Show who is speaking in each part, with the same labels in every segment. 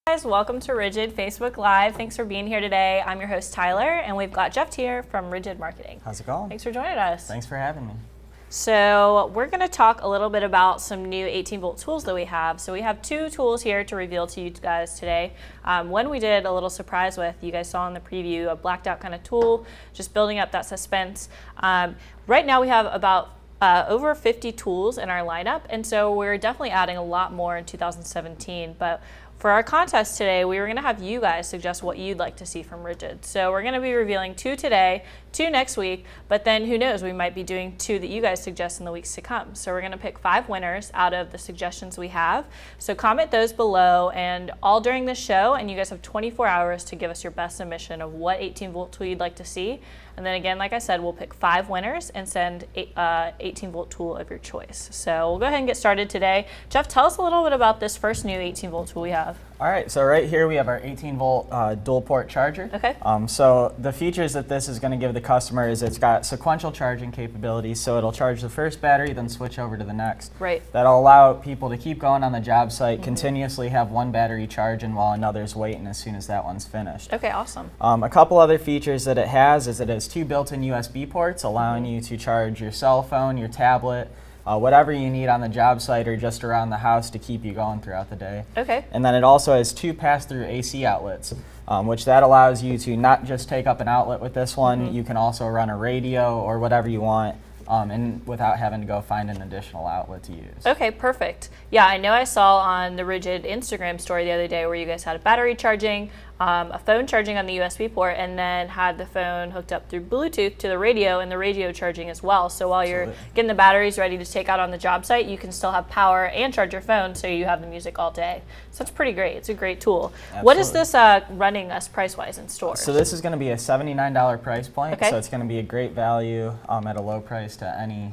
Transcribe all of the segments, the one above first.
Speaker 1: Guys, welcome to RIDGID Facebook Live. Thanks for being here today. I'm your host Tyler, and we've got Jeff here from RIDGID Marketing.
Speaker 2: How's it going?
Speaker 1: Thanks for joining us.
Speaker 2: Thanks for having me.
Speaker 1: So we're going to talk a little bit about some new 18-volt tools that we have. So we have two tools here to reveal to you guys today. One we did a little surprise with. You guys saw in the preview a blacked out kind of tool, just building up that suspense. Right now we have about over 50 tools in our lineup, and so we're definitely adding a lot more in 2017. But for our contest today, we were going to have you guys suggest what you'd like to see from RIDGID. So we're going to be revealing two today, two next week, but then who knows, we might be doing two that you guys suggest in the weeks to come. So we're going to pick 5 winners out of the suggestions we have. So comment those below and all during the show, and you guys have 24 hours to give us your best submission of what 18-volt tool you'd like to see. And then again, like I said, we'll pick 5 winners and send 18-volt tool of your choice. So we'll go ahead and get started today. Jeff, tell us a little bit about this first new 18-volt tool we have.
Speaker 2: All right, so right here we have our 18-volt dual port charger.
Speaker 1: Okay.
Speaker 2: So the features that this is going to give the customer is it's got sequential charging capabilities, so it'll charge the first battery, then switch over to the next.
Speaker 1: Right.
Speaker 2: That'll allow people to keep going on the job site, continuously have one battery charging while another's waiting as soon as that one's finished.
Speaker 1: Okay, awesome.
Speaker 2: A couple other features that it has is it has 2 built-in USB ports, allowing you to charge your cell phone, your tablet, whatever you need on the job site or just around the house to keep you going throughout the day.
Speaker 1: Okay.
Speaker 2: And then it also has 2 pass-through AC outlets, which that allows you to not just take up an outlet with this one, you can also run a radio or whatever you want, and without having to go find an additional outlet to use.
Speaker 1: Okay, perfect. Yeah, I know I saw on the RIDGID Instagram story the other day where you guys had a battery charging, a phone charging on the USB port, and then had the phone hooked up through Bluetooth to the radio and the radio charging as well. So while you're getting the batteries ready to take out on the job site, you can still have power and charge your phone so you have the music all day. So that's pretty great. It's a great tool.
Speaker 2: Absolutely.
Speaker 1: What is this running us price-wise in stores?
Speaker 2: So this is going to be a $79 price point,
Speaker 1: Okay.
Speaker 2: so it's going to be a great value at a low price to any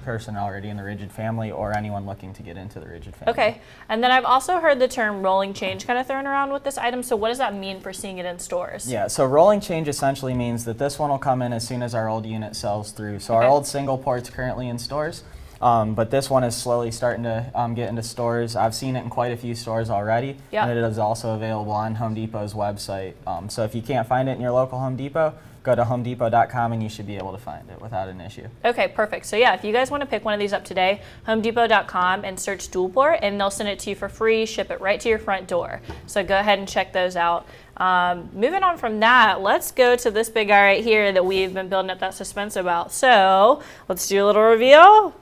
Speaker 2: person already in the RIDGID family or anyone looking to get into the RIDGID family.
Speaker 1: Okay, and then I've also heard the term rolling change kind of thrown around with this item. So what does that mean for seeing it in stores?
Speaker 2: Yeah, so rolling change essentially means that this one will come in as soon as our old unit sells through. So our old single port's currently in stores, but this one is slowly starting to get into stores. I've seen it in quite a few stores already,
Speaker 1: Yeah.
Speaker 2: and it is also available on Home Depot's website. So if you can't find it in your local Home Depot, go to homedepot.com and you should be able to find it without an issue.
Speaker 1: Okay, perfect. So yeah, if you guys want to pick one of these up today, homedepot.com and search dual port, and they'll send it to you for free, ship it right to your front door. So go ahead and check those out. Moving on from that, let's go to this big guy right here that we've been building up that suspense about. So let's do a little reveal.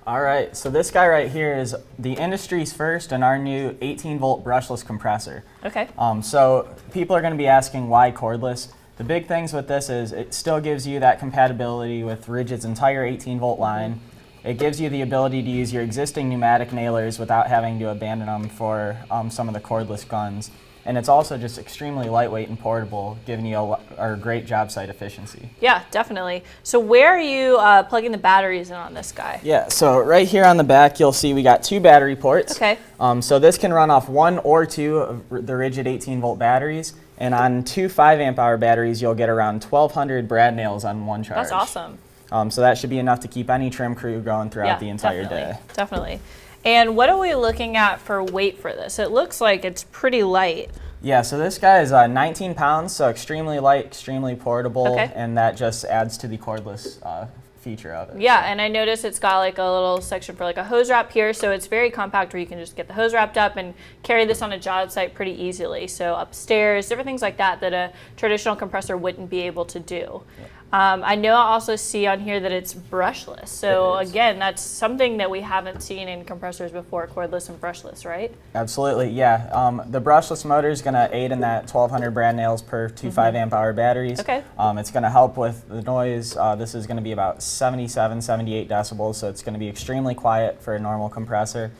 Speaker 2: All right, so this guy right here is the industry's first and our new 18-volt brushless compressor.
Speaker 1: Okay.
Speaker 2: So people are going to be asking why cordless. The big things with this is it still gives you that compatibility with RIDGID's entire 18-volt line. It gives you the ability to use your existing pneumatic nailers without having to abandon them for some of the cordless guns. And it's also just extremely lightweight and portable, giving you a great job site efficiency.
Speaker 1: Yeah, definitely. So where are you plugging the batteries in on this guy?
Speaker 2: Yeah, so right here on the back, you'll see we got 2 battery ports.
Speaker 1: Okay.
Speaker 2: So this can run off 1 or 2 of the RIDGID 18-volt batteries. And on 2 5-amp-hour batteries, you'll get around 1,200 brad nails on one charge.
Speaker 1: That's awesome.
Speaker 2: So that should be enough to keep any trim crew going throughout the entire day.
Speaker 1: Definitely. And what are we looking at for weight for this? It looks like it's pretty light.
Speaker 2: Yeah, so this guy is 19 pounds, so extremely light, extremely portable,
Speaker 1: Okay.
Speaker 2: and that just adds to the cordless feature of it.
Speaker 1: Yeah, and I noticed it's got like a little section for like a hose wrap here, so it's very compact where you can just get the hose wrapped up and carry this on a job site pretty easily. So upstairs, different things like that that a traditional compressor wouldn't be able to do.
Speaker 2: Yeah.
Speaker 1: I know I also see on here that it's brushless. So
Speaker 2: It is.
Speaker 1: again, that's something that we haven't seen in compressors before, cordless and brushless, right?
Speaker 2: Absolutely, yeah. The brushless motor is going to aid in that 1,200 brad nails per 2 5-amp-hour batteries.
Speaker 1: Okay.
Speaker 2: It's going to help with the noise. This is going to be about 77, 78 decibels, so it's going to be extremely quiet for a normal compressor.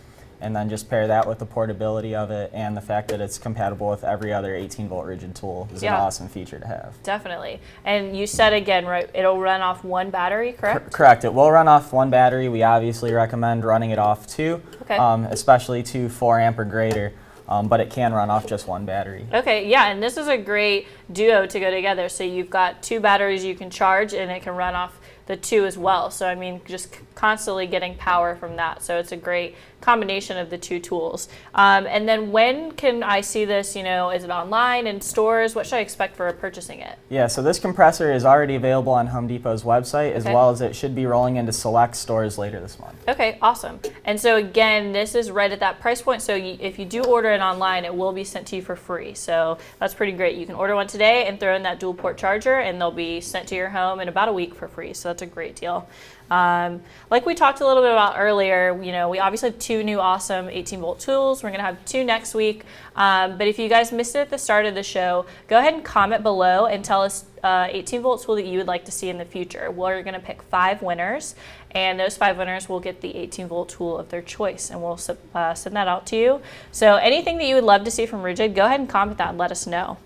Speaker 2: And then just pair that with the portability of it and the fact that it's compatible with every other 18-volt RIDGID tool is an awesome feature to have.
Speaker 1: Definitely. And you said again, right, it'll run off 1 battery, correct?
Speaker 2: Correct. It will run off 1 battery. We obviously recommend running it off 2,
Speaker 1: Okay.
Speaker 2: Especially 2 4-amp or greater. But it can run off just 1 battery.
Speaker 1: Okay, yeah, and this is a great duo to go together. So you've got 2 batteries you can charge, and it can run off the 2 as well. So I mean, just constantly getting power from that. So it's a great combination of the two tools. And then when can I see this? You know, is it online, in stores? What should I expect for purchasing it?
Speaker 2: Yeah, so this compressor is already available on Home Depot's website, as well as it should be rolling into select stores later this month.
Speaker 1: Okay, awesome. And so again, this is right at that price point. So if you do order it online, it will be sent to you for free. So that's pretty great. You can order one today and throw in that dual port charger, and they'll be sent to your home in about a week for free. So that's a great deal. Like we talked a little bit about earlier, you know, we obviously have 2 new awesome 18-volt tools. We're going to have 2 next week. But if you guys missed it at the start of the show, go ahead and comment below and tell us 18-volt tool that you would like to see in the future. We're going to pick 5 winners, and those 5 winners will get the 18-volt tool of their choice, and we'll send that out to you. So anything that you would love to see from RIDGID, go ahead and comment that and let us know.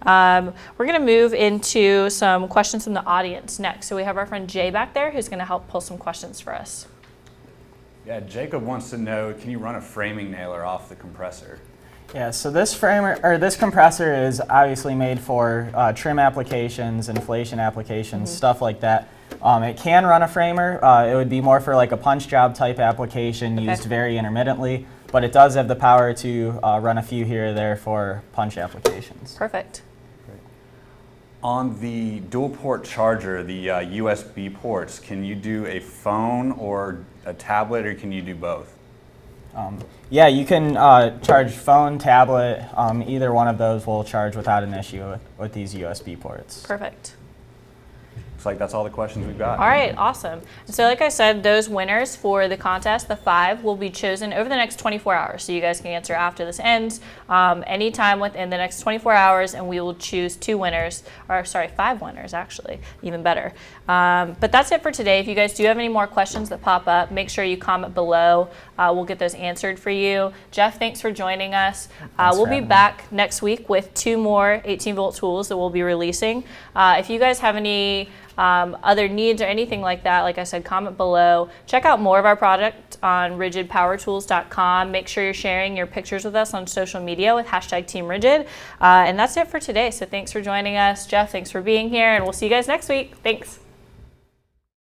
Speaker 1: We're going to move into some questions from the audience next. So we have our friend Jay back there who's going to help pull some questions for us.
Speaker 3: Yeah, Jacob wants to know, can you run a framing nailer off the compressor?
Speaker 2: Yeah, so this compressor is obviously made for trim applications, inflation applications, stuff like that. It can run a framer. It would be more for like a punch job type application used very intermittently, but it does have the power to run a few here or there for punch applications.
Speaker 1: Perfect.
Speaker 3: On the dual port charger, the USB ports, can you do a phone or a tablet, or can you do both?
Speaker 2: Yeah, you can charge phone, tablet, either one of those will charge without an issue with these USB ports.
Speaker 1: Perfect.
Speaker 3: Looks like that's all the questions we've got.
Speaker 1: All right, awesome. And so like I said, those winners for the contest, the 5, will be chosen over the next 24 hours. So you guys can answer after this ends, anytime within the next 24 hours, and we will choose 2 winners, or sorry, 5 winners actually, even better. But that's it for today. If you guys do have any more questions that pop up, make sure you comment below. We'll get those answered for you. Jeff, thanks for joining us. We'll be back next week with 2 more 18-volt tools that we'll be releasing. If you guys have any other needs or anything like that, like I said, comment below. Check out more of our product on rigidpowertools.com. Make sure you're sharing your pictures with us on social media with #TeamRigid. And that's it for today. So thanks for joining us. Jeff, thanks for being here, and we'll see you guys next week. Thanks.